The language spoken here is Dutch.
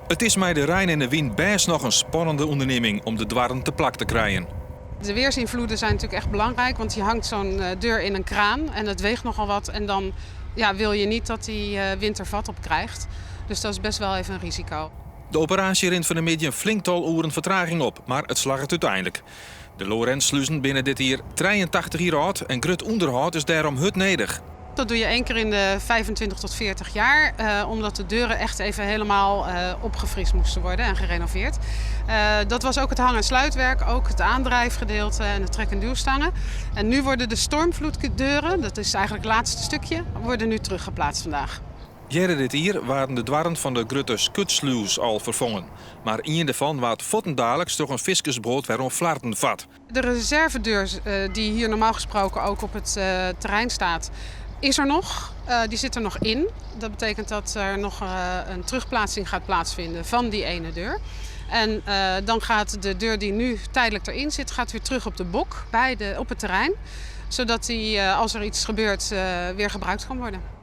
Het is met de Rijn en de wind best nog een spannende onderneming om de dwarren te plak te krijgen. De weersinvloeden zijn natuurlijk echt belangrijk, want je hangt zo'n deur in een kraan en het weegt nogal wat. En dan wil je niet dat die wind er vat op krijgt. Dus dat is best wel even een risico. De operatie rint van de medium flink tal uren vertraging op, maar het slag het uiteindelijk. De Lorenz-sluizen binnen dit hier 83 jaar oud en grut onderhoud is daarom hut nodig. Dat doe je 1 keer in de 25 tot 40 jaar, omdat de deuren echt even helemaal opgefrist moesten worden en gerenoveerd. Dat was ook het hang- en sluitwerk, ook het aandrijfgedeelte en de trek- en duwstangen. En nu worden de stormvloeddeuren, dat is eigenlijk het laatste stukje, worden nu teruggeplaatst vandaag. Jaren dit hier waren de dwarren van de Grutte skutsluis al vervangen. Maar een daarvan waard vottendadelijks door een viskersboot waarom flarten vat. De reservedeur die hier normaal gesproken ook op het terrein staat, is er nog. Die zit er nog in. Dat betekent dat er nog een terugplaatsing gaat plaatsvinden van die ene deur. En dan gaat de deur die nu tijdelijk erin zit, gaat weer terug op de bok op het terrein. Zodat die, als er iets gebeurt, weer gebruikt kan worden.